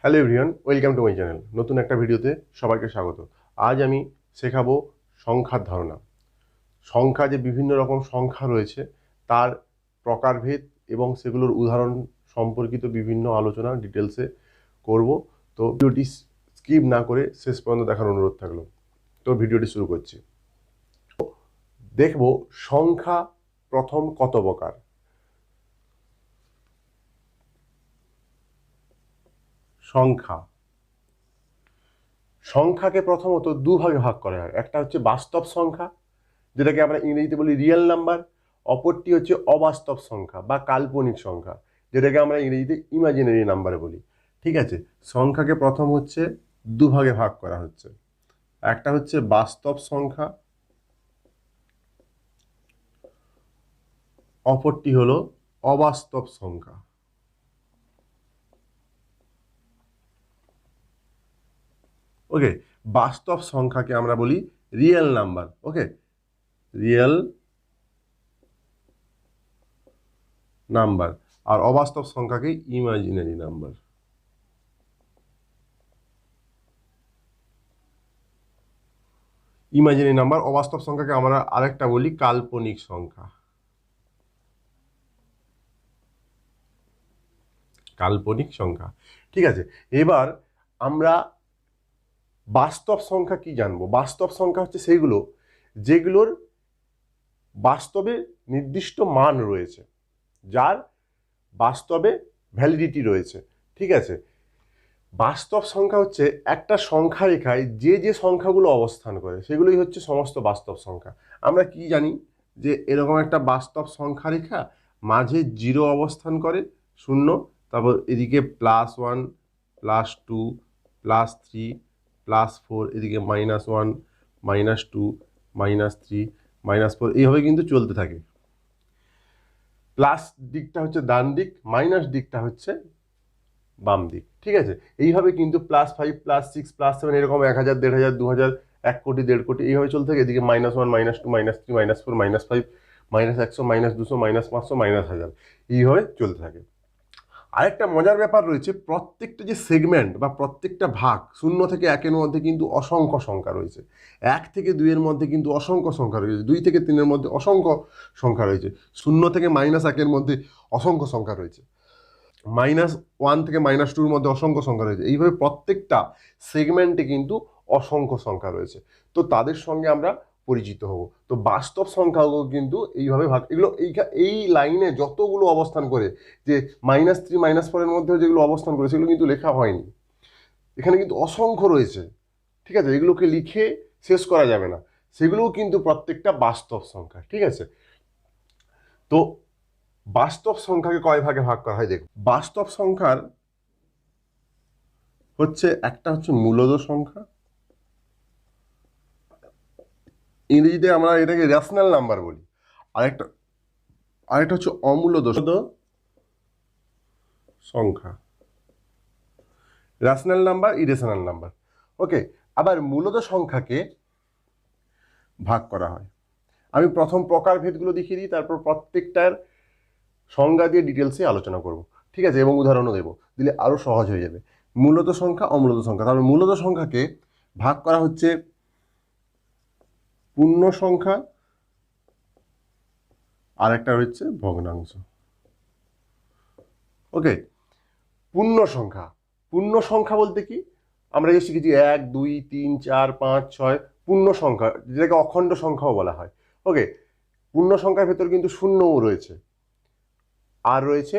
Hello everyone, welcome to my channel. নতুন একটা ভিডিওতে সবাইকে স্বাগত। আজ আমি শেখাবো সংখ্যার ধারণা। সংখ্যা যে বিভিন্ন রকম সংখ্যা রয়েছে তার প্রকারভেদ এবং সেগুলোর উদাহরণ সম্পর্কিত বিভিন্ন আলোচনা ডিটেলসে করব। তো ভিডিওটি স্কিপ না করে শেষ পর্যন্ত দেখার অনুরোধ থাকলো। তো ভিডিওটি শুরু করছি। দেখব সংখ্যা প্রথম কত প্রকার। সংখ্যাকে প্রথমত দুভাগে ভাগ করা হয়। একটা হচ্ছে বাস্তব সংখ্যা, যেটাকে আমরা ইংরেজিতে বলি রিয়েল নাম্বার। অপরটি হচ্ছে অবাস্তব সংখ্যা বা কাল্পনিক সংখ্যা, যেটাকে আমরা ইংরেজিতে ইমাজিনারি নাম্বার বলি। ঠিক আছে, সংখ্যাকে প্রথম হচ্ছে দুভাগে ভাগ করা হচ্ছে। একটা হচ্ছে বাস্তব সংখ্যা, অপরটি হলো অবাস্তব সংখ্যা। ওকে, বাস্তব সংখ্যাকে আমরা বলি রিয়েল নাম্বার। ওকে, রিয়েল নাম্বার। আর অবাস্তব সংখ্যাকে ইমাজিনারি নাম্বার। Imaginary number. অবাস্তব সংখ্যাকে আমরা আরেকটা বলি কাল্পনিক সংখ্যা। কাল্পনিক সংখ্যা। ঠিক আছে, এবার আমরা বাস্তব সংখ্যা কি জানবো। বাস্তব সংখ্যা হচ্ছে সেইগুলো যেগুলোর বাস্তবে নির্দিষ্ট মান রয়েছে, যার বাস্তবে ভ্যালিডিটি রয়েছে। ঠিক আছে, বাস্তব সংখ্যা হচ্ছে একটা সংখ্যা রেখায় যে যে সংখ্যাগুলো অবস্থান করে সেগুলোই হচ্ছে সমস্ত বাস্তব সংখ্যা। আমরা কি জানি যে এরকম একটা বাস্তব সংখ্যা রেখা, মাঝে 0 অবস্থান করে, 0, তারপর এদিকে +1, +2, +3, +4, এদিকে -1, -2, -3, -4, এইভাবে কিন্তু চলতে থাকে। প্লাস দিকটা হচ্ছে ডান দিক, মাইনাস দিকটা হচ্ছে বাম দিক। ঠিক আছে, এইভাবে কিন্তু +5, +6, +7, এরকম 1000, 1500, 2000, 1 কোটি, 1.5 কোটি এইভাবে চলতে থাকে। এদিকে -1, -2, -3, -4, -5, -100, -200, -500, -1000 এইভাবে চলতে থাকে। আরেকটা মজার ব্যাপার রয়েছে, প্রত্যেকটা যে সেগমেন্ট বা প্রত্যেকটা ভাগ 0 থেকে 1-এর মধ্যে কিন্তু অসংখ্য সংখ্যা রয়েছে। 1 থেকে 2-এর মধ্যে কিন্তু অসংখ্য সংখ্যা রয়েছে। 2 থেকে 3-এর মধ্যে অসংখ্য সংখ্যা রয়েছে। 0 থেকে -1-এর মধ্যে অসংখ্য সংখ্যা রয়েছে। -1 থেকে -2-এর মধ্যে অসংখ্য সংখ্যা রয়েছে। এইভাবে প্রত্যেকটা সেগমেন্টে কিন্তু অসংখ্য সংখ্যা রয়েছে। তো তাদের সঙ্গে আমরা পরিচিত হব। তো বাস্তব সংখ্যাগুলো কিন্তু এইভাবে ভাগ, এগুলো এই লাইনে যতগুলো অবস্থান করে, যে -3, -4-এর মধ্যে যেগুলো অবস্থান করে সেগুলো কিন্তু লেখা হয়নি। এখানে কিন্তু অসংখ্য রয়েছে। ঠিক আছে, এগুলোকে লিখে শেষ করা যাবে না। সেগুলোও কিন্তু প্রত্যেকটা বাস্তব সংখ্যা। ঠিক আছে, তো বাস্তব সংখ্যাকে কয় ভাগে ভাগ করা হয় দেখো। বাস্তব সংখ্যার হচ্ছে একটা হচ্ছে মূলদ সংখ্যা, ইংরেজিতে আমরা এটাকে রেশনাল নাম্বার বলি। আরেকটা আরেকটা হচ্ছে অমূলদ সংখ্যা। Rational number, irrational number. Okay, আবার মূলদ সংখ্যাকে ভাগ করা হয়। আমি প্রথম প্রকারভেদগুলো দেখিয়ে দিই, তারপর প্রত্যেকটার সংজ্ঞা দিয়ে ডিটেলসে আলোচনা করব। ঠিক আছে, এবং উদাহরণও দেবো, দিলে আরও সহজ হয়ে যাবে। মূলদ সংখ্যা, অমূলদ সংখ্যা। তাহলে মূলদ সংখ্যাকে ভাগ করা হচ্ছে পূর্ণ সংখ্যা, আর একটা হচ্ছে ভগ্নাংশ। ওকে, পূর্ণ সংখ্যা। পূর্ণ সংখ্যা বলতে কি, আমরা যে শিখেছি 1, 2, 3, 4, 5, 6 পূর্ণ সংখ্যা, যেটাকে অখণ্ড সংখ্যাও বলা হয়। ওকে, পূর্ণ সংখ্যার ভেতর কিন্তু শূন্যও রয়েছে, আর রয়েছে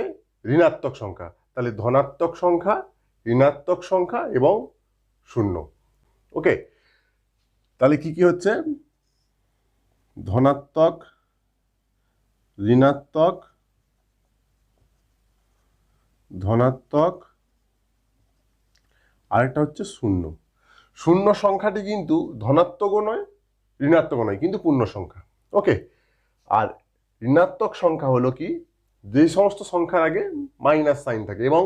ঋণাত্মক সংখ্যা। তাহলে ধনাত্মক সংখ্যা, ঋণাত্মক সংখ্যা এবং শূন্য। ওকে, তাহলে কি কি হচ্ছে, ধনাত্মক, ঋণাত্মক, ধনাত্মক, আরেকটা হচ্ছে শূন্য। শূন্য সংখ্যাটি কিন্তু ধনাত্মকও নয়, ঋণাত্মকও নয়, কিন্তু পূর্ণ সংখ্যা। ওকে, আর ঋণাত্মক সংখ্যা হলো কি, যে সমস্ত সংখ্যার আগে মাইনাস সাইন থাকে, এবং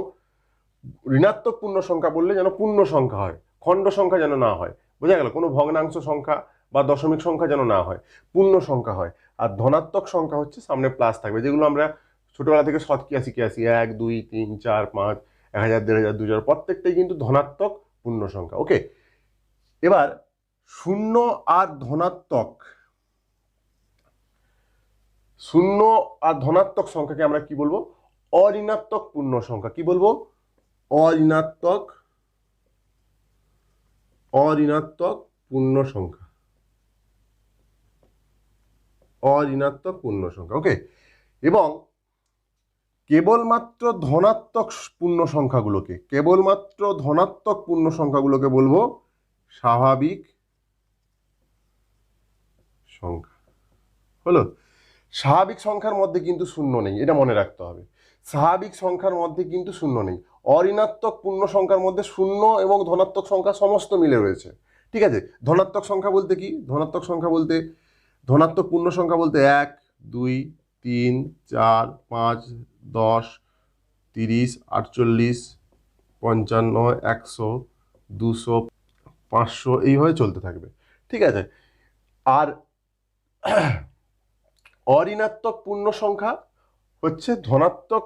ঋণাত্মক পূর্ণ সংখ্যা বললে যেন পূর্ণ সংখ্যা হয়, খণ্ড সংখ্যা যেন না হয়। বোঝা গেল, কোনো ভগ্নাংশ সংখ্যা বা দশমিক সংখ্যা যেন না হয়, পূর্ণ সংখ্যা হয়। আর ধনাত্মক সংখ্যা হচ্ছে সামনে প্লাস থাকবে, যেগুলো আমরা ছোটবেলা থেকে শতকিয়া শিখে আসি, 1, 2, 3, 4, 5, 1000, 1500, 2000 প্রত্যেকটাই কিন্তু ধনাত্মক পূর্ণ সংখ্যা। ওকে, এবার শূন্য আর ধনাত্মক সংখ্যাকে আমরা কি বলবো? অঋণাত্মক পূর্ণ সংখ্যা। কি বলবো? অঋণাত্মক পূর্ণ সংখ্যা। অঋণাত্মক পূর্ণ সংখ্যা। ওকে, এবং কেবলমাত্র ধনাত্মক পূর্ণ সংখ্যাগুলোকে বলবো স্বাভাবিক সংখ্যা। হলো? স্বাভাবিক সংখ্যার মধ্যে কিন্তু শূন্য নেই, এটা মনে রাখতে হবে। স্বাভাবিক সংখ্যার মধ্যে কিন্তু শূন্য নেই। অঋণাত্মক পূর্ণ সংখ্যার মধ্যে শূন্য এবং ধনাত্মক সংখ্যা সমস্ত মিলে রয়েছে। ঠিক আছে, ধনাত্মক সংখ্যা বলতে কি? ধনাত্মক পূর্ণ সংখ্যা বলতে 1, 2, 3, 4, 5, 10, 30, 48, 55, 100, 200, 500 এইভাবে চলতে থাকবে। ঠিক আছে, আর অঋণাত্মক পূর্ণ সংখ্যা হচ্ছে ধনাত্মক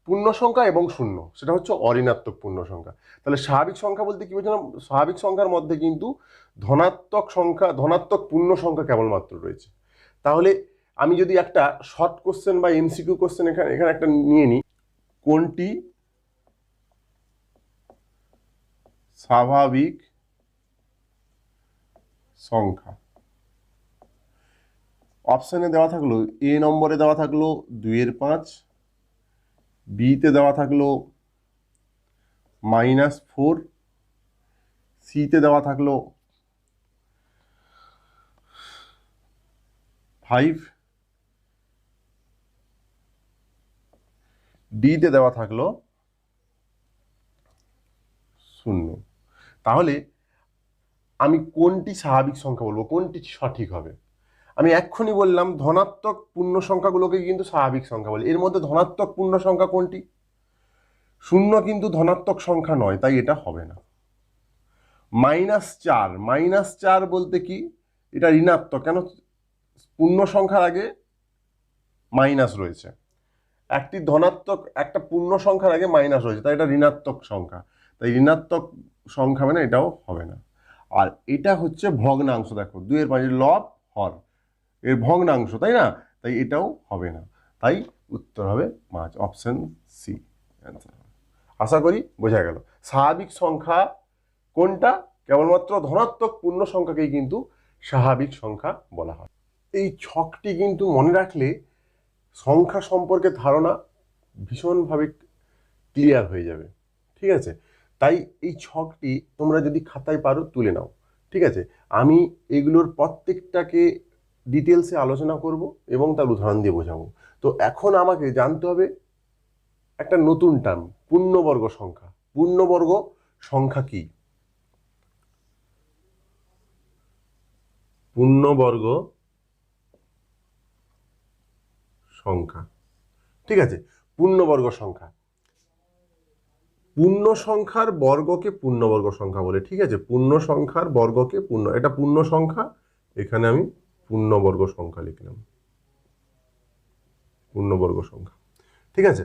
পূর্ণ সংখ্যা এবং শূন্য, সেটা হচ্ছে অঋণাত্মক পূর্ণ সংখ্যা। তাহলে স্বাভাবিক সংখ্যা বলতে কি বোঝালাম? স্বাভাবিক সংখ্যার মধ্যে কিন্তু ধনাত্মক পূর্ণ সংখ্যা কেবলমাত্র রয়েছে। তাহলে আমি যদি একটা শর্ট কোশ্চেন বা এমসিকিউ কোশ্চেন এখানে একটা নিয়ে নিই, কোনটি স্বাভাবিক সংখ্যা? অপশনে দেওয়া থাকলো, এ নম্বরে দেওয়া থাকলো 2/5, বিতে দেওয়া থাকলো -4, সিতে দেওয়া থাকলো 5, ডিতে দেওয়া থাকলো 0। তাহলে আমি কোনটি স্বাভাবিক সংখ্যা বলবো, কোনটি সঠিক হবে? আমি এক্ষুনি বললাম ধনাত্মক পূর্ণ সংখ্যাগুলোকে কিন্তু স্বাভাবিক সংখ্যা বলে। এর মধ্যে ধনাত্মক পূর্ণ সংখ্যা কোনটি? 0 কিন্তু ধনাত্মক সংখ্যা নয়, তাই এটা হবে না। -4 বলতে কি? এটা ঋণাত্মক। কেন? পূর্ণ সংখ্যার আগে মাইনাস রয়েছে। একটা পূর্ণ সংখ্যার আগে মাইনাস রয়েছে, তাই এটা ঋণাত্মক সংখ্যা। তাই ঋণাত্মক সংখ্যা মানে এটাও হবে না। আর এটা হচ্ছে ভগ্নাংশ। দেখো 2/5 লব হর, এর ভগ্নাংশ, তাই না? তাই এটাও হবে না। তাই উত্তর হবে 5, অপশন সি অ্যান্সার। আশা করি বোঝা গেল। স্বাভাবিক সংখ্যা কোনটা? কেবলমাত্র ধনাত্মক পূর্ণ সংখ্যাকেই কিন্তু স্বাভাবিক সংখ্যা বলা হয়। এই ছকটি কিন্তু মনে রাখলে সংখ্যা সম্পর্কে ধারণা ভীষণভাবে ক্লিয়ার হয়ে যাবে। ঠিক আছে, তাই এই ছকটি তোমরা যদি খাতায় পারো তুলে নাও। ঠিক আছে, আমি এগুলোর প্রত্যেকটাকে ডিটেলসে আলোচনা করব এবং তার উদাহরণ দিয়ে বোঝাবো। তো এখন আমাকে জানতে হবে একটা নতুন টার্ম, পূর্ণবর্গ সংখ্যা। পূর্ণবর্গ সংখ্যা কি? পূর্ণবর্গ সংখ্যা। ঠিক আছে, পূর্ণবর্গ সংখ্যা, পূর্ণ সংখ্যার বর্গকে পূর্ণবর্গ সংখ্যা বলে। ঠিক আছে, পূর্ণ সংখ্যার বর্গকে এটা পূর্ণ সংখ্যা, এখানে আমি পূর্ণবর্গ সংখ্যা লিখলাম, পূর্ণবর্গ সংখ্যা। ঠিক আছে,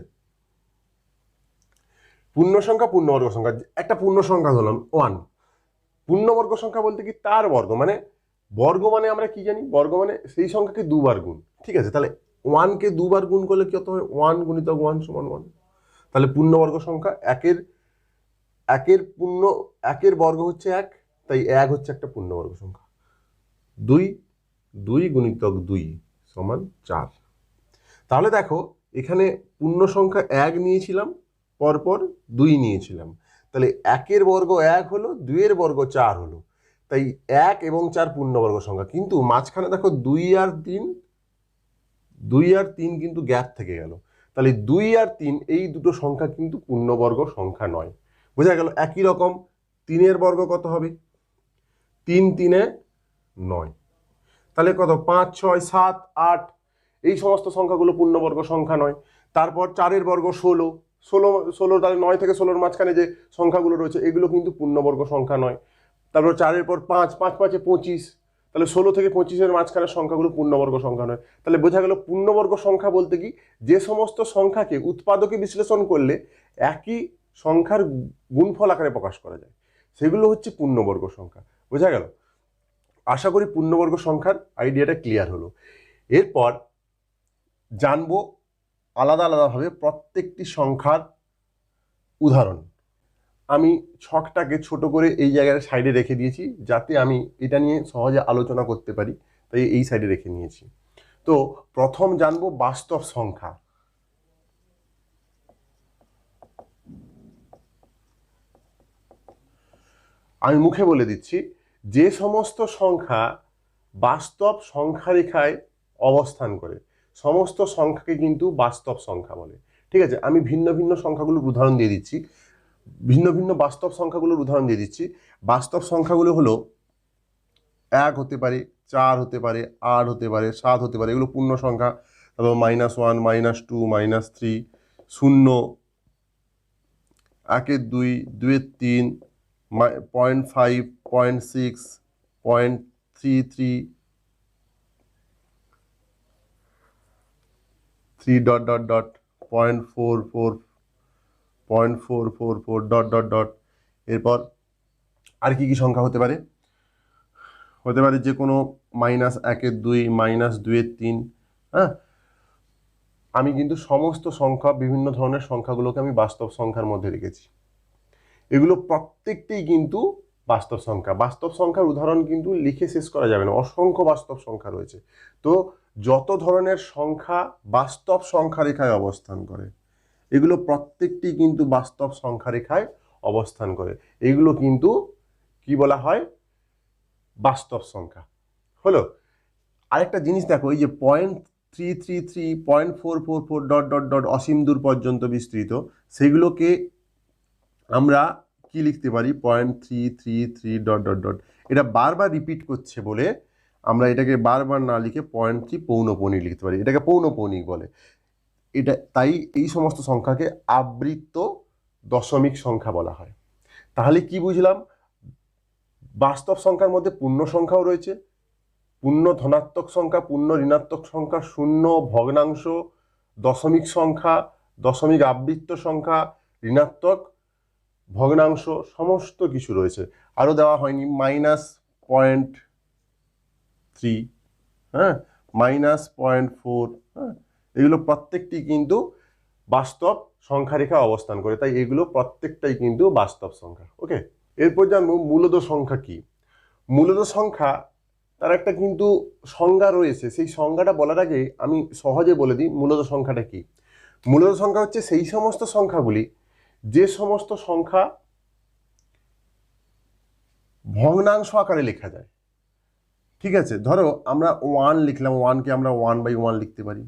পূর্ণ সংখ্যা পূর্ণবর্গ সংখ্যা। একটা পূর্ণ সংখ্যা ধরলাম 1। পূর্ণবর্গ সংখ্যা বলতে কি? তার বর্গ মানে, বর্গ মানে আমরা কি জানি? বর্গ মানে সেই সংখ্যাকে দুবার গুণ। ঠিক আছে, তাহলে 1 কে দুবার গুণ করলে কত হয়? 1 গুণিতক 1 সমান 1। তাহলে পূর্ণবর্গ সংখ্যা একের বর্গ হচ্ছে 1, তাই 1 হচ্ছে একটা পূর্ণবর্গ সংখ্যা। 2 গুণিতক 2 সমান 4। তাহলে দেখো এখানে পূর্ণ সংখ্যা 1 নিয়েছিলাম, পরপর 2 নিয়েছিলাম, তাহলে 1 বর্গ 1 হলো, 2 বর্গ 4 হলো। তাই 1 এবং 4 পূর্ণবর্গ সংখ্যা, কিন্তু মাঝখানে দেখো 2 আর 3 কিন্তু গ্যাপ থেকে গেল। তাহলে 2 আর 3 এই দুটো সংখ্যা কিন্তু পূর্ণবর্গ সংখ্যা নয়। বোঝা গেল? একই রকম 3 বর্গ কত হবে? 3 3 9। তাহলে কত? 5 6 7 8, এই সমস্ত সংখ্যাগুলো পূর্ণবর্গ সংখ্যা নয়। তারপর 4 বর্গ 16, তাহলে 9 থেকে 16 মাঝখানে যে সংখ্যাগুলো রয়েছে এগুলো কিন্তু পূর্ণবর্গ সংখ্যা নয়। তারপর 4 পর 5, 5 5 25, তাহলে 16 থেকে 25 মাঝখানের সংখ্যাগুলো পূর্ণবর্গ সংখ্যা নয়। তাহলে বোঝা গেল পূর্ণবর্গ সংখ্যা বলতে কি? যে সমস্ত সংখ্যাকে উৎপাদকে বিশ্লেষণ করলে একই সংখ্যার গুণফল আকারে প্রকাশ করা যায়, সেগুলো হচ্ছে পূর্ণবর্গ সংখ্যা। বোঝা গেল? আশা করি পূর্ণবর্গ সংখ্যার আইডিয়াটা ক্লিয়ার হলো। এরপর জানবো আলাদা আলাদাভাবে প্রত্যেকটি সংখ্যার উদাহরণ। আমি ছকটাকে ছোট করে এই জায়গায় সাইডে রেখে দিয়েছি যাতে আমি এটা নিয়ে সহজে আলোচনা করতে পারি, তাই এই সাইডে রেখে নিয়েছি। তো প্রথম জানবো বাস্তব সংখ্যা। আমি মুখে বলে দিচ্ছি, যে সমস্ত সংখ্যা বাস্তব সংখ্যা রেখায় অবস্থান করে সমস্ত সংখ্যাকে কিন্তু বাস্তব সংখ্যা বলে। ঠিক আছে, আমি ভিন্ন ভিন্ন সংখ্যাগুলোর উদাহরণ দিয়ে দিচ্ছি, ভিন্ন ভিন্ন বাস্তব সংখ্যাগুলোর উদাহরণ দিয়ে দিচ্ছি। বাস্তব সংখ্যাগুলো হলো 1 হতে পারে, 4 হতে পারে, 8 হতে পারে, 7 হতে পারে, এগুলো পূর্ণ সংখ্যা। তারপর -1, -2, -3, 0, 1, 2, 2, 3, 0.5, 0.6, 0.33, 3 ... 0.44, 0.444 ... এরপর আর কি কি সংখ্যা হতে পারে? হতে পারে যে কোনো -1, 2, -2, 3। হ্যাঁ, আমি কিন্তু সমস্ত সংখ্যা, বিভিন্ন ধরনের সংখ্যাগুলোকে আমি বাস্তব সংখ্যার মধ্যে রেখেছি। এগুলো প্রত্যেকটাই কিন্তু বাস্তব সংখ্যা। বাস্তব সংখ্যার উদাহরণ কিন্তু লিখে শেষ করা যাবে না, অসংখ্য বাস্তব সংখ্যা রয়েছে। তো যত ধরনের সংখ্যা বাস্তব সংখ্যা রেখায় অবস্থান করে, এগুলো প্রত্যেকটি কিন্তু বাস্তব সংখ্যা রেখায় অবস্থান করে। এগুলো কিন্তু কি বলা হয়? বাস্তব সংখ্যা। হলো। আরেকটা জিনিস দেখো, এই যে 0.333, 0.444 ... অসীম দূর পর্যন্ত বিস্তৃত, সেগুলোকে আমরা কি লিখতে পারি? 0.333 ... এটা বারবার রিপিট করছে বলে আমরা এটাকে বারবার না লিখে 0.3 পৌনঃপৌনিক লিখতে পারি, এটাকে পৌনঃপৌনিক বলে। এটা তাই এই সমস্ত সংখ্যাকে আবৃত্ত দশমিক সংখ্যা বলা হয়। তাহলে কি বুঝলাম? বাস্তব সংখ্যার মধ্যে পূর্ণ সংখ্যাও রয়েছে, পূর্ণ ধনাত্মক সংখ্যা, পূর্ণ ঋণাত্মক সংখ্যা, শূন্য, ভগ্নাংশ, দশমিক সংখ্যা, দশমিক আবৃত্ত সংখ্যা, ঋণাত্মক, ভগ্নাংশ, সমস্ত কিছু রয়েছে। আরও দেওয়া হয়নি -0.3, হ্যাঁ, -0.4, হ্যাঁ, এগুলো প্রত্যেকটি কিন্তু বাস্তব সংখ্যা রেখা অবস্থান করে, তাই এগুলো প্রত্যেকটাই কিন্তু বাস্তব সংখ্যা। ওকে, এরপর জানবো মূলদ সংখ্যা কি। মূলদ সংখ্যা তার একটা কিন্তু সংজ্ঞা রয়েছে, সেই সংজ্ঞাটা বলার আগে আমি সহজে বলে দিই মূলদ সংখ্যাটা কি। মূলদ সংখ্যা হচ্ছে সেই সমস্ত সংখ্যাগুলি, যে সমস্ত সংখ্যা ভগ্নাংশ আকারে লেখা যায়। ঠিক আছে, ধরো আমরা 1 লিখলাম, 1কে আমরা 1/1 লিখতে পারি,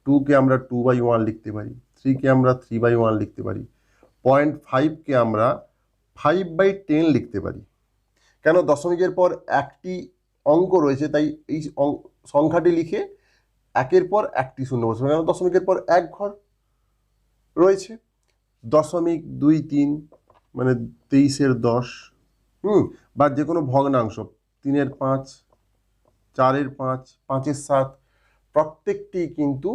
2কে আমরা 2/1 লিখতে পারি, 3কে আমরা 3/1 লিখতে পারি, 0.5কে আমরা 5/10 লিখতে পারি। কেন? দশমিকের পর একটি অঙ্ক রয়েছে, তাই এই সংখ্যাটি লিখে একের পর একটি শূন্য বসবে, কেন? দশমিকের পর এক ঘর রয়েছে। 0.23 মানে 23/10, বা যে কোনো ভগ্নাংশ, 3/5, 4/5, 5/7, প্রত্যেকটি কিন্তু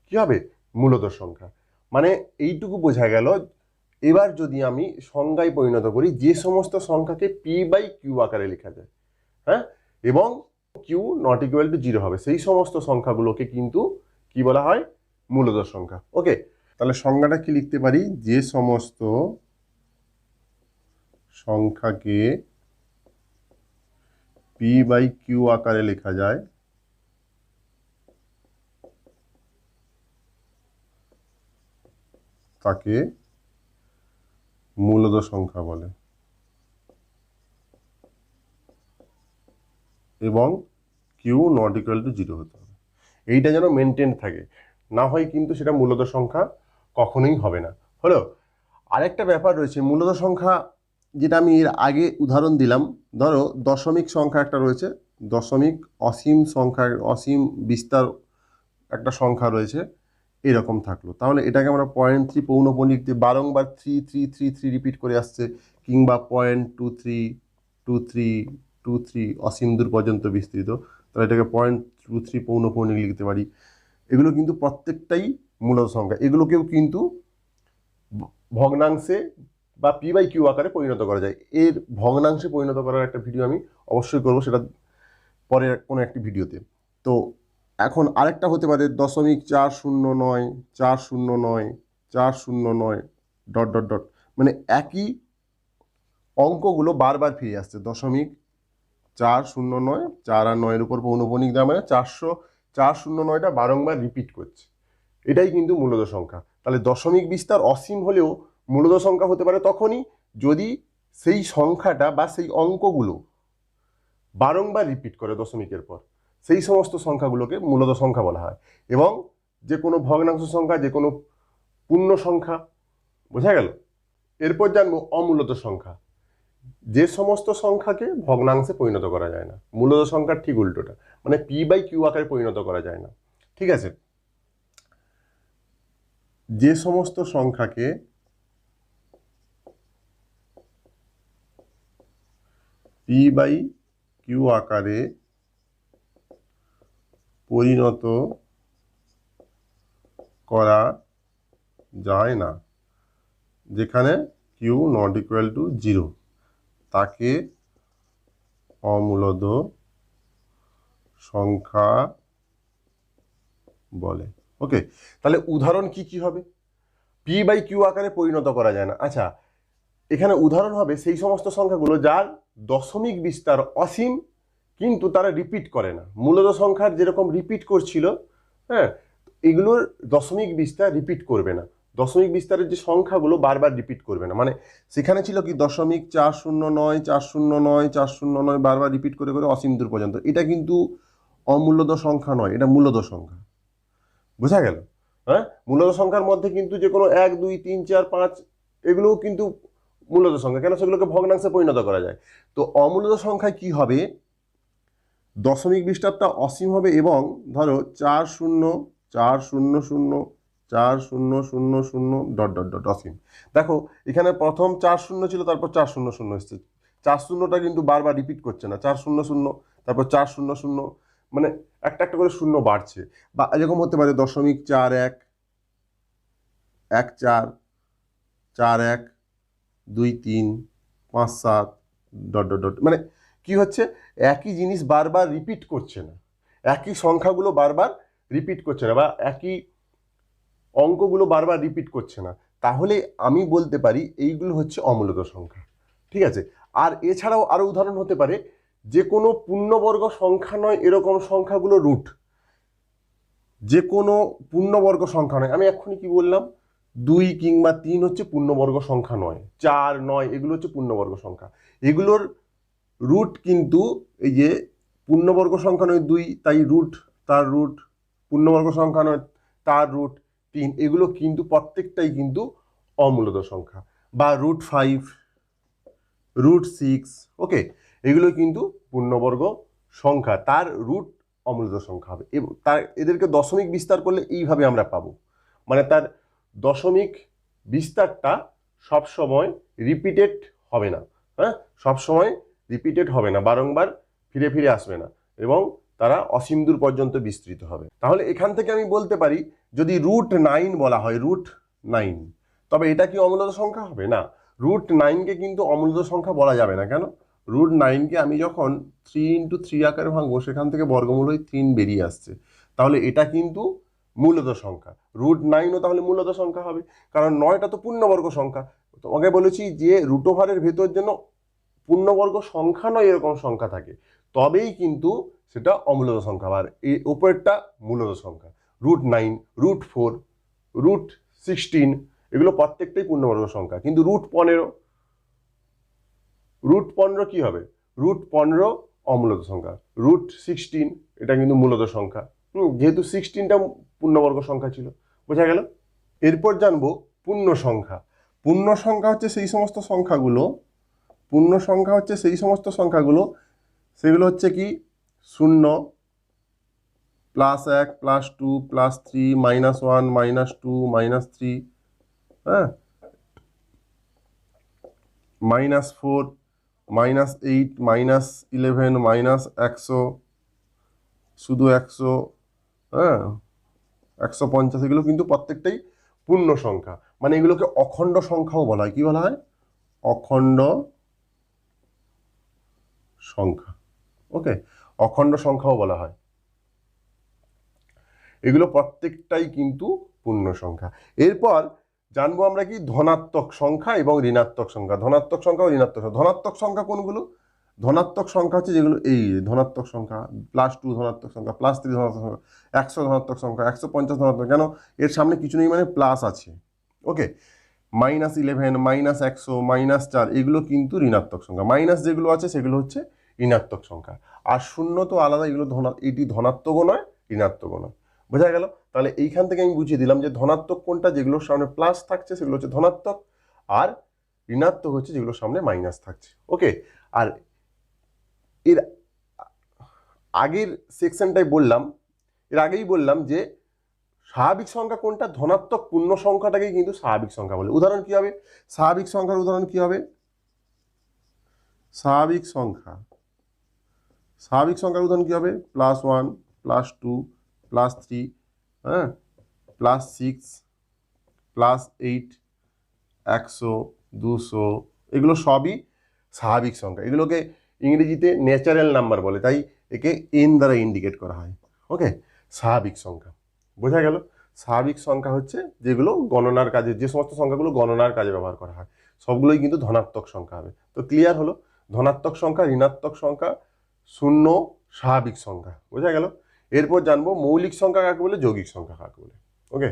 কি হবে? মূলদ সংখ্যা। মানে এইটুকু বোঝা গেল। এবার যদি আমি সংজ্ঞায় পরিণত করি, যে সমস্ত সংখ্যাকে p/q আকারে লেখা যায়, হ্যাঁ, এবং q ≠ 0 হবে, সেই সমস্ত সংখ্যাগুলোকে কিন্তু কি বলা হয়? মূলদ সংখ্যা। ওকে, তাহলে সংজ্ঞাটা কি লিখতে পারি? যে সমস্ত সংখ্যাকে p/q আকারে লেখা যায় তাকে মূলদ সংখ্যা বলে, এবং q ≠ 0 হতে হবে। এইটা যেন মেনটেন থাকে, না হয় কিন্তু সেটা মূলদ সংখ্যা কখনোই হবে না। হলো। আরেকটা ব্যাপার রয়েছে মূলদ সংখ্যা, যেটা আমি এর আগে উদাহরণ দিলাম। ধরো দশমিক সংখ্যা একটা রয়েছে, দশমিক অসীম সংখ্যা, অসীম বিস্তার একটা সংখ্যা রয়েছে, এরকম থাকলো, তাহলে এটাকে আমরা 0.3 পৌনঃপৌনিক দিয়ে বারংবার 3 রিপিট করে আসছে, কিংবা 0.23 অসীম দূর পর্যন্ত বিস্তৃত, তাহলে এটাকে 0.23 পৌনঃপৌনিক লিখতে পারি। এগুলো কিন্তু প্রত্যেকটাই মূলদ সংখ্যা। এগুলোকেও কিন্তু ভগ্নাংশে বা পি বাই কিউ আকারে পরিণত করা যায়। এর ভগ্নাংশে পরিণত করার একটা ভিডিও আমি অবশ্যই করবো, সেটা পরে কোনো একটি ভিডিওতে। তো এখন আরেকটা হতে পারে 0.409 409 409 ডট ডট ডট, মানে একই অঙ্কগুলো বারবার ফিরে আসছে। 0.409 4 আর 9-এর উপর পৌনঃপুনিক দেওয়া, মানে 409টা বারংবার রিপিট করছে। এটাই কিন্তু মূলদ সংখ্যা। তাহলে দশমিক বিস্তার অসীম হলেও মূলদ সংখ্যা হতে পারে তখনই যদি সেই সংখ্যাটা বা সেই অঙ্কগুলো বারংবার রিপিট করে দশমিকের পর, সেই সমস্ত সংখ্যাগুলোকে মূলদ সংখ্যা বলা হয়। এবং যে কোনো ভগ্নাংশ সংখ্যা, যে কোনো পূর্ণ সংখ্যা, বোঝা গেল। এরপর জানবো অমূলদ সংখ্যা। যে সমস্ত সংখ্যাকে ভগ্নাংশে পরিণত করা যায় না, মূলদ সংখ্যার ঠিক উল্টোটা, মানে পি বাই কিউ আকারে পরিণত করা যায় না। ঠিক আছে, যে সমস্ত সংখ্যাকে পি বাই কিউ আকারে পরিণত করা যায় না, যেখানে কিউ নট ইকুয়াল টু 0, তাকে অমূলদ সংখ্যা বলে। ওকে, তাহলে উদাহরণ কি কি হবে? পি বাই কিউ আকারে পরিণত করা যায় না। আচ্ছা, এখানে উদাহরণ হবে সেই সমস্ত সংখ্যাগুলো যার দশমিক বিস্তার অসীম কিন্তু তারা রিপিট করে না। মূলদ সংখ্যার যেরকম রিপিট করছিল, হ্যাঁ, এগুলোর দশমিক বিস্তার রিপিট করবে না। দশমিক বিস্তারের যে সংখ্যাগুলো বারবার রিপিট করবে না, মানে সেখানে ছিল কি 0.409 409 409 বারবার রিপিট করে করে অসীম দূর পর্যন্ত। এটা কিন্তু অমূলদ সংখ্যা নয়, এটা মূলদ সংখ্যা। বোঝা গেল? হ্যাঁ, মূলদ সংখ্যার মধ্যে কিন্তু যে কোনো 1 2 3 4 5 এগুলোও কিন্তু মূলদ সংখ্যা, কেন সেগুলোকে ভগ্নাংশে পরিণত করা যায়। তো অমূলদ সংখ্যায় কি হবে, দশমিক বিস্তারটা অসীম হবে এবং ধরো 4 0 ডট ডট ডট অসীম। দেখো এখানে প্রথম 4 0 ছিল, তারপর 4 0 0 এসছে। 4 0টা কিন্তু বারবার রিপিট করছে না, 4 0 0 তারপর 4 0 0, মানে একটা একটা করে শূন্য বাড়ছে। বা এরকম হতে পারে 0.41 14 41 23 57 ডট ডট ডট, মানে কি হচ্ছে, একই জিনিস বারবার রিপিট করছে না, একই সংখ্যাগুলো বারবার রিপিট করছে না, বা একই অঙ্কগুলো বারবার রিপিট করছে না। তাহলে আমি বলতে পারি এইগুলো হচ্ছে অমূলদ সংখ্যা। ঠিক আছে, আর এছাড়াও আরো উদাহরণ হতে পারে যে কোনো পূর্ণবর্গ সংখ্যা নয় এরকম সংখ্যাগুলো রুট। যে কোনো পূর্ণবর্গ সংখ্যা নয়, আমি এক্ষুনি কি বললাম, 2 কিংবা 3 হচ্ছে পূর্ণবর্গ সংখ্যা নয়, 4 9 এগুলো হচ্ছে পূর্ণবর্গ সংখ্যা। এগুলোর রুট কিন্তু এই যে পূর্ণবর্গ সংখ্যা নয় 2, তাই রুট, তার রুট, পূর্ণবর্গ সংখ্যা নয় তার রুট 3, এগুলো কিন্তু প্রত্যেকটাই কিন্তু অমূলদ সংখ্যা। বা √5 √6, ওকে, এগুলো কিন্তু পূর্ণবর্গ সংখ্যা, তার রুট অমূলদ সংখ্যা হবে। এবং তার এদেরকে দশমিক বিস্তার করলে এইভাবে আমরা পাবো, মানে তার দশমিক বিস্তারটা সবসময় রিপিটেড হবে না। হ্যাঁ, সবসময় রিপিটেড হবে না, বারংবার ফিরে ফিরে আসবে না, এবং তারা অসীম দূর পর্যন্ত বিস্তৃত হবে। তাহলে এখান থেকে আমি বলতে পারি, যদি √9 বলা হয়, √9, তবে এটা কি অমূলদ সংখ্যা হবে? না, √9কে কিন্তু অমূলদ সংখ্যা বলা যাবে না। কেন? √9কে আমি যখন 3 × 3 আকারে ভাঙবো, সেখান থেকে বর্গমূল হয়ে 3 বেরিয়ে আসছে, তাহলে এটা কিন্তু মূলদ সংখ্যা। √9ও তাহলে মূলদ সংখ্যা হবে, কারণ 9টা তো পূর্ণবর্গ সংখ্যা। তোমাকে বলেছি যে রুট ওভারের ভেতর যেন পূর্ণবর্গ সংখ্যা নয় এরকম সংখ্যা থাকে, তবেই কিন্তু সেটা অমূলদ সংখ্যা। আর এই উপরেরটা মূলদ সংখ্যা। √9 √4 √16 এগুলো প্রত্যেকটাই পূর্ণবর্গ সংখ্যা। কিন্তু √15 কি হবে? √15 অমূলদ সংখ্যা। √16 এটা কিন্তু মূলদ সংখ্যা। যেহেতু 16টা পূর্ণবর্গ সংখ্যা ছিল। বোঝা গেল? এরপর জানবো পূর্ণ সংখ্যা। পূর্ণ সংখ্যা হচ্ছে সেই সমস্ত সংখ্যাগুলো, সেগুলো হচ্ছে কি 0 +1 +2 +3 -1 -2 -3, হ্যাঁ, -4 -8 -11 -100, শুধু 100, হ্যাঁ, 150, এগুলো কিন্তু প্রত্যেকটাই পূর্ণ সংখ্যা। মানে এগুলোকে অখণ্ড সংখ্যাও বলা হয়। কি বলা হয়? অখণ্ড সংখ্যা। ওকে, অখণ্ড সংখ্যাও বলা হয়। এগুলো প্রত্যেকটাই কিন্তু পূর্ণ সংখ্যা। এরপর জানবো আমরা কি ধনাত্মক সংখ্যা এবং ঋণাত্মক সংখ্যা। ধনাত্মক সংখ্যা ও ঋণাত্মক সংখ্যা। ধনাত্মক সংখ্যা কোনগুলো? ধনাত্মক সংখ্যা হচ্ছে যেগুলো এই ধনাত্মক সংখ্যা, +2 ধনাত্মক সংখ্যা, +3 ধনাত্মক সংখ্যা, 100 ধনাত্মক সংখ্যা, 150 ধনাত্মক। কেন? এর সামনে কিছু নেই মানে প্লাস আছে। ওকে, -11, -100, -4 এগুলো কিন্তু ঋণাত্মক সংখ্যা। মাইনাস যেগুলো আছে সেগুলো হচ্ছে ঋণাত্মক সংখ্যা। আর শূন্য তো আলাদা, এগুলো এটি ধনাত্মকও নয় ঋণাত্মকও নয়। বোঝা গেল? তাহলে এইখান থেকে আমি বুঝিয়ে দিলাম যে ধনাত্মক কোনটা, যেগুলোর সামনে প্লাস থাকছে সেগুলো হচ্ছে ধনাত্মক, আর ঋণাত্মক হচ্ছে যেগুলোর সামনে মাইনাস থাকছে। ওকে, আর এর আগের সেকশনটাই বললাম, এর আগেই বললাম যে স্বাভাবিক সংখ্যা কোনটা? ধনাত্মক পূর্ণ সংখ্যাটাকে কিন্তু স্বাভাবিক সংখ্যা বলে। উদাহরণ কি হবে? স্বাভাবিক সংখ্যার উদাহরণ কি হবে? স্বাভাবিক সংখ্যার উদাহরণ কি হবে? +1, +2, +3, হ্যাঁ, +6, +8, 100, 200 এগুলো সবই স্বাভাবিক সংখ্যা। এগুলোকে ইংরেজিতে ন্যাচারাল নাম্বার বলে, তাই একে এন দ্বারা ইন্ডিকেট করা হয়। ওকে, স্বাভাবিক সংখ্যা। বোঝা গেল? স্বাভাবিক সংখ্যা হচ্ছে যেগুলো গণনার কাজে, যে সমস্ত সংখ্যাগুলো গণনার কাজে ব্যবহার করা হয় সবগুলোই কিন্তু ধনাত্মক সংখ্যা হবে। তো ক্লিয়ার হলো? ধনাত্মক সংখ্যা, ঋণাত্মক সংখ্যা, শূন্য, স্বাভাবিক সংখ্যা। বোঝা গেল? এরপর জানবো মৌলিক সংখ্যা কাকে বলে, যৌগিক সংখ্যা কাকে বলে। ওকে,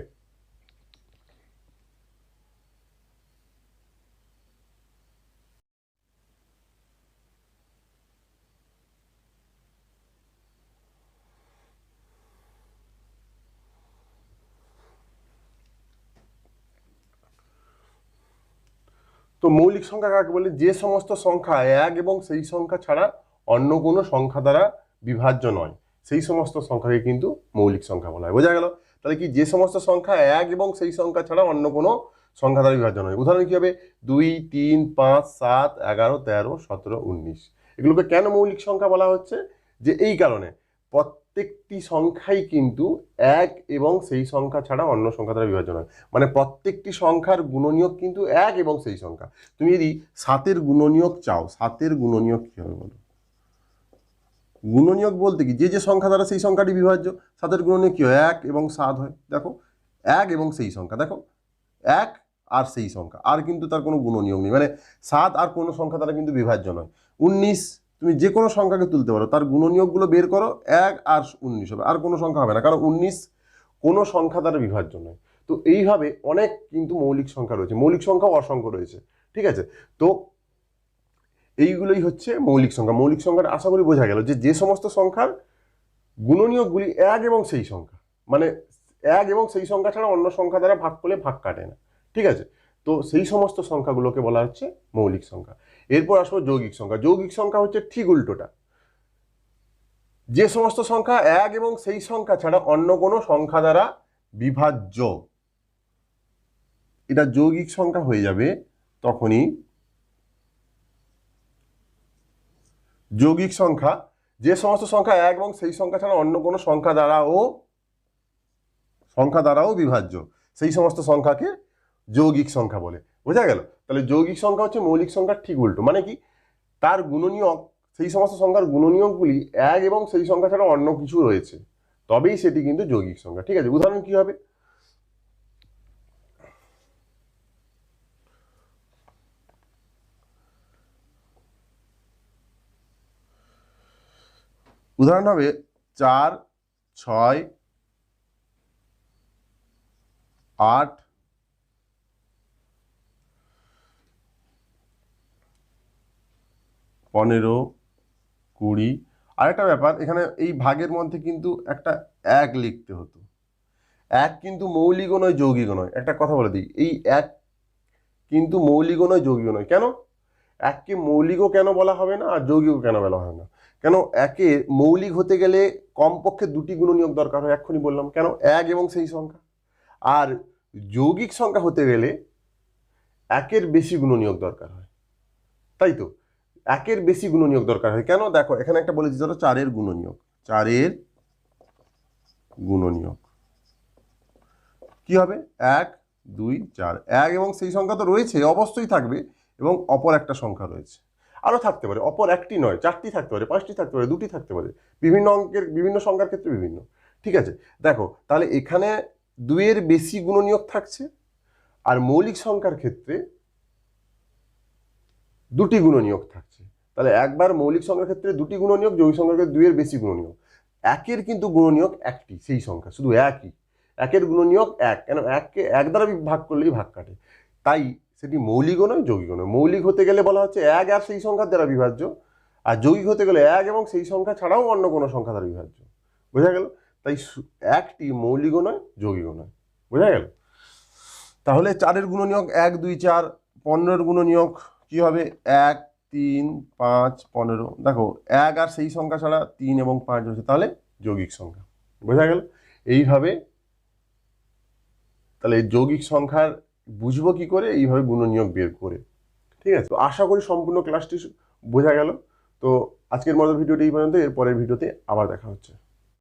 তো মৌলিক সংখ্যা কাকে বলে? যে সমস্ত সংখ্যা এক এবং সেই সংখ্যা ছাড়া অন্য কোনো সংখ্যা দ্বারা বিভাজ্য নয় সেই সমস্ত সংখ্যাকে কিন্তু মৌলিক সংখ্যা বলা হয়। বোঝা গেল? তাহলে কি, যে সমস্ত সংখ্যা এক এবং সেই সংখ্যা ছাড়া অন্য কোনো সংখ্যা দ্বারা বিভাজ্য নয়। উদাহরণ কি হবে? 2, 3, 5, 7, 11, 13, 17, 19। এগুলোকে কেন মৌলিক সংখ্যা বলা হচ্ছে? যে এই কারণে প্রত্যেকটি সংখ্যাই কিন্তু এক এবং সেই সংখ্যা ছাড়া অন্য সংখ্যা দ্বারা বিভাজ্য নয়। মানে প্রত্যেকটি সংখ্যার গুণনীয়ক কিন্তু এক এবং সেই সংখ্যা। তুমি যদি 7-এর গুণনীয়ক চাও, 7-এর গুণনীয়ক কি হবে বলো? গুণনীয়ক বলতে কি, যে যে সংখ্যা দ্বারা সেই সংখ্যাটি বিভাজ্য। 7-এর গুণনীয়ক কি হয়? 1 এবং 7 হয়। দেখো, 1 এবং সেই সংখ্যা, দেখো 1 আর সেই সংখ্যা, আর কিন্তু তার কোনো গুণনীয়ক নেই। মানে 7 আর কোনো সংখ্যা দ্বারা কিন্তু বিভাজ্য নয়। 19, তুমি যে কোনো সংখ্যাকে তুলতে পারো, তার গুণনীয়কগুলো বের করো, 1 আর 19 হবে, আর কোনো সংখ্যা হবে না, কারণ 19 কোনো সংখ্যা দ্বারা বিভাজ্য নয়। তো এইভাবে অনেক কিন্তু মৌলিক সংখ্যা রয়েছে, মৌলিক সংখ্যাও অসংখ্য রয়েছে। ঠিক আছে, তো এইগুলোই হচ্ছে মৌলিক সংখ্যা। মৌলিক সংখ্যাটা আশা করি বোঝা গেল যে যে সমস্ত সংখ্যার গুণনীয়কগুলি এক এবং সেই সংখ্যা, মানে এক এবং সেই সংখ্যা ছাড়া অন্য সংখ্যা দ্বারা ভাগ করলে ভাগ কাটে না। ঠিক আছে, তো সেই সমস্ত সংখ্যাগুলোকে বলা হচ্ছে মৌলিক সংখ্যা। এরপর আসবো যৌগিক সংখ্যা। যৌগিক সংখ্যা হচ্ছে ঠিক উল্টোটা, যে সমস্ত সংখ্যা এক এবং সেই সংখ্যা ছাড়া অন্য কোনো সংখ্যা দ্বারা বিভাজ্য, এটা যৌগিক সংখ্যা হয়ে যাবে তখনই। যৌগিক সংখ্যা, যে সমস্ত সংখ্যা এক এবং সেই সংখ্যা ছাড়া অন্য কোনো সংখ্যা দ্বারাও বিভাজ্য, সেই সমস্ত সংখ্যাকে যৌগিক সংখ্যা বলে। বোঝা গেল? তাহলে যৌগিক সংখ্যা হচ্ছে মৌলিক সংখ্যার ঠিক উল্টো। মানে কি, তার গুণনীয়ক, সেই সমস্ত সংখ্যার গুণনীয়কগুলি এক এবং সেই সংখ্যা ছাড়া অন্য কিছু রয়েছে, তবেই সেটি কিন্তু যৌগিক সংখ্যা। ঠিক আছে, উদাহরণ কি হবে? উদাহরণ হবে 4, 6, 8, 15, 20। আরেকটা ব্যাপার, এখানে এই ভাগের মধ্যে কিন্তু একটা 1 লিখতে হতো। 1 কিন্তু মৌলিকও নয় যৌগিকও নয়। একটা কথা বলে দিই, এই 1 কিন্তু মৌলিকও নয় যৌগিকও নয়। কেন? 1কে মৌলিকও কেন বলা হবে না আর যৌগিকও কেন বলা হবে না? কেন? 1-এ মৌলিক হতে গেলে কমপক্ষে 2টি গুণনীয়ক দরকার হয়, এক্ষুনি বললাম। কেন? 1 এবং সেই সংখ্যা। আর যৌগিক সংখ্যা হতে গেলে 1-এর বেশি গুণনীয়ক দরকার হয়, তাই তো? 1-এর বেশি গুণনীয়ক দরকার হয়। কেন? দেখো, এখানে একটা বলেছি, ধরো 4-এর গুণনীয়ক, 4-এর গুণনীয়ক কি হবে? 1, 2 4, 1 এবং সেই সংখ্যা তো রয়েছে, অবশ্যই থাকবে, এবং অপর একটা সংখ্যা রয়েছে, আরও থাকতে পারে, অপর একটি নয়, 4টি থাকতে পারে, 5টি থাকতে পারে, 2টি থাকতে পারে, বিভিন্ন অঙ্কের বিভিন্ন সংখ্যার ক্ষেত্রে বিভিন্ন। ঠিক আছে, দেখো তাহলে এখানে 2 এর বেশি গুণনীয়ক থাকছে, আর মৌলিক সংখ্যার ক্ষেত্রে 2টি গুণনীয়ক থাকছে। তাহলে একবার মৌলিক সংখ্যার ক্ষেত্রে 2টি গুণনীয়ক, যৌগিক সংখ্যার ক্ষেত্রে 2 এর বেশি গুণনীয়ক। একের কিন্তু গুণনীয়ক একটি, সেই সংখ্যা শুধু একই, একের গুণনীয়ক 1, কেন 1কে 1 দ্বারা ভাগ করলেই ভাগ কাটে, তাই সেটি মৌলিকও নয় যৌগিকও নয়। মৌলিক হতে গেলে বলা হচ্ছে 1 আর সেই সংখ্যার দ্বারা বিভাজ্য, আর যৌগিক হতে গেলে 1 এবং সেই সংখ্যা ছাড়াও অন্য কোনো সংখ্যা দ্বারা বিভাজ্য। বোঝা গেল? তাই একটি মৌলিকও নয় যৌগিকও নয়। বোঝা গেল? তাহলে 4-এর গুণনীয়ক 1 2 4, 15-এর গুণনীয়ক কি হবে 1 3 5 15। দেখো 1 আর সেই সংখ্যা ছাড়া 3 এবং 5 রয়েছে, তাহলে যৌগিক সংখ্যা। বোঝা গেল? এইভাবে তাহলে যৌগিক সংখ্যার বুঝবো কি করে, এইভাবে গুণনীয়ক বের করে। ঠিক আছে, তো আশা করি সম্পূর্ণ ক্লাসটি বোঝা গেল। তো আজকের মতো ভিডিওটি এই পর্যন্ত, এর পরের ভিডিওতে আবার দেখা হচ্ছে।